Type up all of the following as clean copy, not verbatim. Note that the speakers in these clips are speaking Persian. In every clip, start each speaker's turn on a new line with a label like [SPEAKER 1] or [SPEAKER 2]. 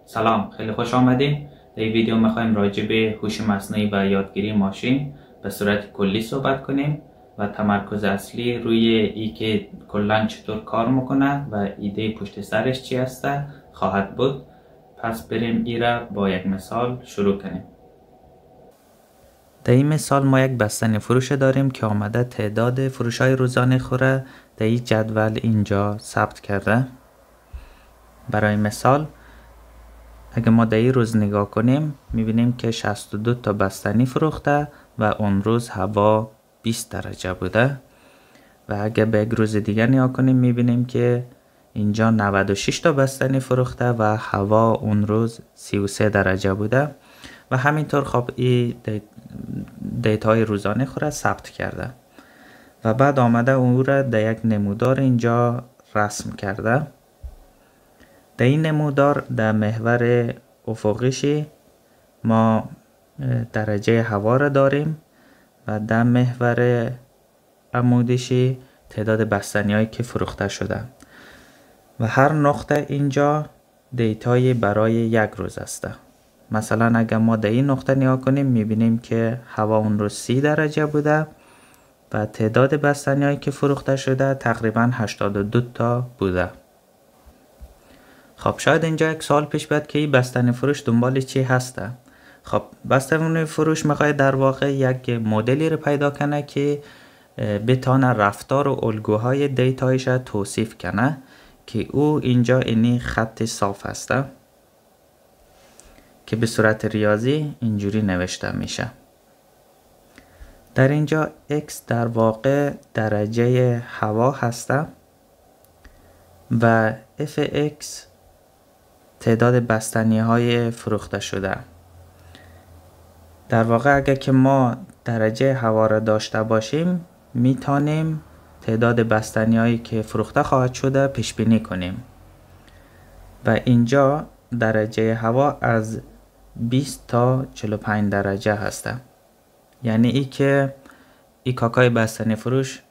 [SPEAKER 1] سلام، خیلی خوش آمدین. در این ویدیو میخوایم راجع به هوش مصنوعی و یادگیری ماشین به صورت کلی صحبت کنیم و تمرکز اصلی روی ای که کلاً چطور کار میکنه و ایده پشت سرش چی هسته خواهد بود. پس بریم ای را با یک مثال شروع کنیم. در این مثال ما یک بستنی فروش داریم که آمده تعداد فروش های روزانه خوره در این جدول اینجا ثبت کرده. برای مثال اگه ما در این روز نگاه کنیم میبینیم که 62 تا بستنی فروخته و اون روز هوا 20 درجه بوده و اگه به یک روز دیگر نگاه کنیم میبینیم که اینجا 96 تا بستنی فروخته و هوا اون روز 33 درجه بوده و همینطور خب این دیتای روزانه خود را ثبت کرده و بعد آمده اون را در یک نمودار اینجا رسم کرده. در این نمودار در محور افقیشی ما درجه هوا را داریم و در محور عمودیشی تعداد بستنی هایی که فروخته شده و هر نقطه اینجا دیتای برای یک روز است. مثلا اگر ما در این نقطه نگاه کنیم میبینیم که هوا اون روز 30 درجه بوده و تعداد بستنی هایی که فروخته شده تقریبا 82 تا بوده. خب شاید اینجا یک سوال پیش بیاد که این بستنی فروش دنبال چی هسته؟ خب بستنی فروش میخواد در واقع یک مدلی رو پیدا کنه که بتونه رفتار و الگوهای دیتایش را توصیف کنه که او اینجا اینی خط صاف هسته که به صورت ریاضی اینجوری نوشته میشه. در اینجا x در واقع درجه هوا هسته و fx تعداد بستنی های فروخته شده. در واقع اگر که ما درجه هوا را داشته باشیم میتونیم تعداد بستنی هایی که فروخته خواهد شده پیش بینی کنیم و اینجا درجه هوا از 20 تا 45 درجه هسته. یعنی ای که ای کاکای بستنی فروش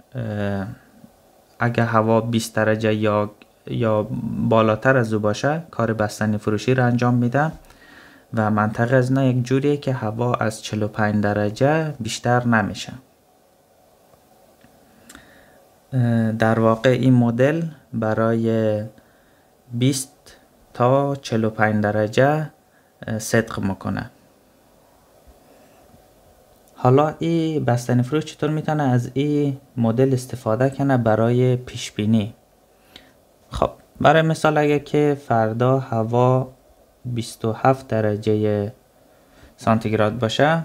[SPEAKER 1] اگر هوا 20 درجه یا بالاتر از او باشه کار بستنی فروشی را انجام میده و منطقه از نه یک جوریه که هوا از 45 درجه بیشتر نمیشه. در واقع این مدل برای 20 تا 45 درجه صدق میکنه. حالا این بستنی فروش چطور میتونه از این مدل استفاده کنه برای پیش بینی؟ خب برای مثال اگه که فردا هوا 27 درجه سانتیگراد باشه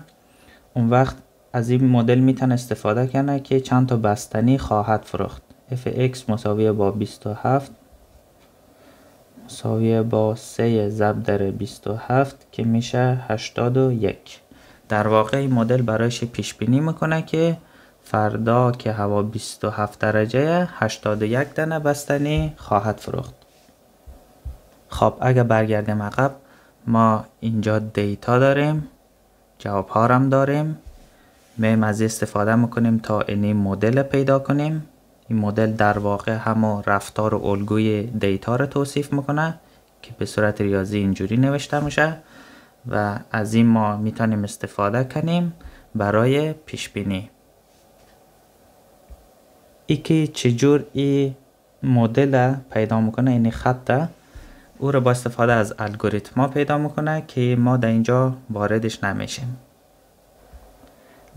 [SPEAKER 1] اون وقت از این مدل میتونه استفاده کنه که چند تا بستنی خواهد فروخت. fx مساویه با 27 مساویه با 3 ضرب در 27 که میشه 81. در واقع این مدل برایش پیش بینی میکنه که فردا که هوا 27 درجه 81 دانه بستنی خواهد فروخت. خب اگر برگردیم عقب ما اینجا دیتا داریم، جواب ها هم داریم، میم از استفاده میکنیم تا این مدل پیدا کنیم. این مدل در واقع همون رفتار و الگوی دیتا رو توصیف میکنه که به صورت ریاضی اینجوری نوشته میشه و از این ما میتونیم استفاده کنیم برای پیش بینی. ای که چجور این مدل پیدا میکنه، این خطه او رو با استفاده از الگوریتما پیدا میکنه که ما در اینجا واردش نمیشیم.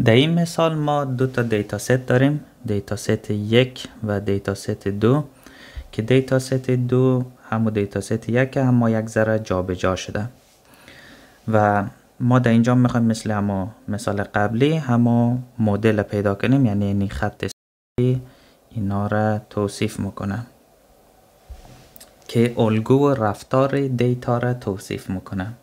[SPEAKER 1] در این مثال ما دو تا دیتا ست داریم، دیتا ست 1 و دیتا ست 2 که دیتا ست 2 همون دیتا ست 1 هم یک ذره جابجا شده و ما در اینجا میخوایم مثل همون مثال قبلی همون مدل پیدا کنیم، یعنی این خط صافی اینا را توصیف میکنه که الگو و رفتار دیتا را توصیف میکنه.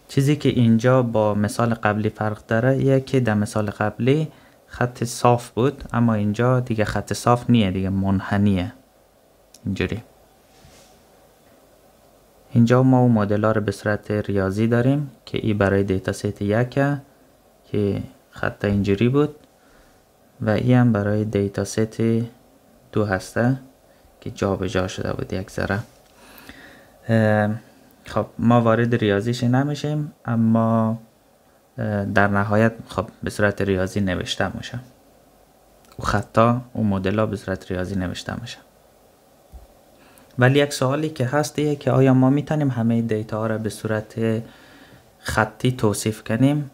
[SPEAKER 1] چیزی که اینجا با مثال قبلی فرق داره یه که در مثال قبلی خط صاف بود اما اینجا دیگه خط صاف نیه، دیگه منحنیه اینجوری. اینجا ما اون مدل ها رو به صورت ریاضی داریم که ای برای دیتا ست 1 که خط اینجوری بود و ای هم برای دیتا ست 2 هسته که جابجا شده بود یک ذره. خب ما وارد ریاضیش نمیشیم، اما در نهایت خب به صورت ریاضی نوشته میشه و خطا و مدل ها به صورت ریاضی نوشته میشه. ولی یک سوالی که هست ایه که آیا ما میتونیم همه دیتا ها را به صورت خطی توصیف کنیم؟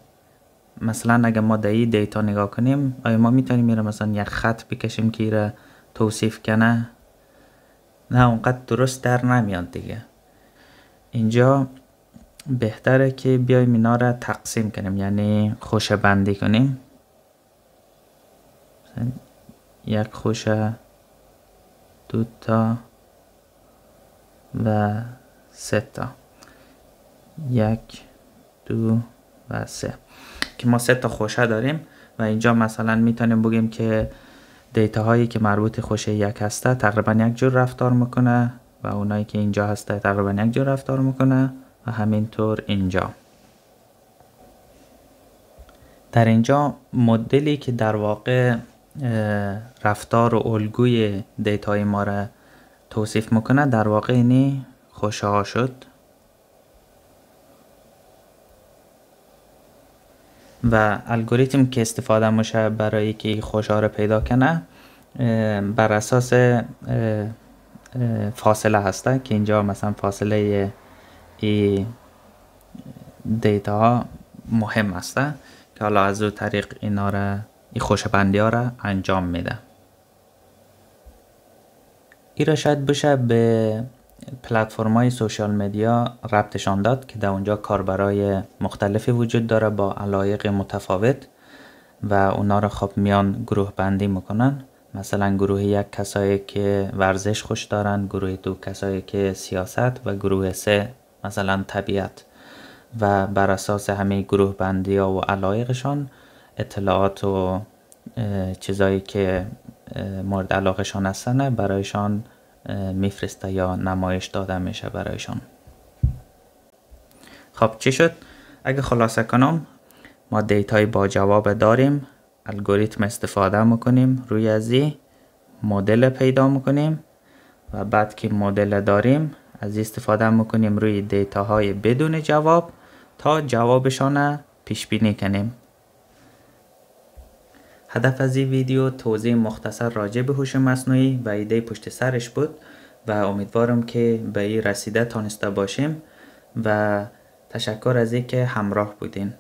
[SPEAKER 1] مثلا اگر ما در این دیتا نگاه کنیم، آیا ما میتونیم میره مثلا یک خط بکشیم که ایره توصیف کنه؟ نه، اونقدر درست در نمیاد دیگه. اینجا بهتره که بیایم اینا را تقسیم کنیم، یعنی خوشه بندی کنیم. یک خوشه، 2 تا و 3 تا، 1 2 و 3 که ما 3 تا خوشه داریم و اینجا مثلا میتونیم بگیم که دیتا هایی که مربوط خوشه 1 هسته تقریبا یک جور رفتار میکنه و اونایی که اینجا هسته تقریبا یک جور رفتار میکنه و همینطور اینجا. در اینجا مدلی که در واقع رفتار و الگوی دیتای ما را توصیف میکنه در واقع اینی خوشه ها شد و الگوریتم که استفاده میشه برای که خوشه ها را پیدا کنه بر اساس فاصله هسته که اینجا مثلا فاصله ای دیتا ها مهم هسته که حالا از او طریق اینا را این خوشه بندی ها را انجام میده. این را شاید بشه به پلتفرم های سوشال مدیا ربطشان داد که در اونجا کاربرای مختلفی وجود داره با علایق متفاوت و اونا را خب میان گروه بندی میکنن. مثلا گروه 1 کسایی که ورزش خوش دارن، گروه 2 کسایی که سیاست و گروه 3 مثلا طبیعت و بر اساس همه گروه بندی ها و علایقشان اطلاعات و چیزایی که مورد علاقهشان هستن برایشان میفرسته یا نمایش داده میشه برایشان. خب چی شد؟ اگه خلاصه کنم، ما دیتای با جواب داریم، الگوریتم استفاده میکنیم، روی ازی مدل پیدا میکنیم و بعد که مدل داریم از استفاده میکنیم روی دیتاهای بدون جواب تا جوابشان پیش بینی کنیم. هدف از این ویدیو توضیح مختصر راجع به هوش مصنوعی و ایده پشت سرش بود و امیدوارم که به این رسیده تانسته باشیم و تشکر از اینکه همراه بودین.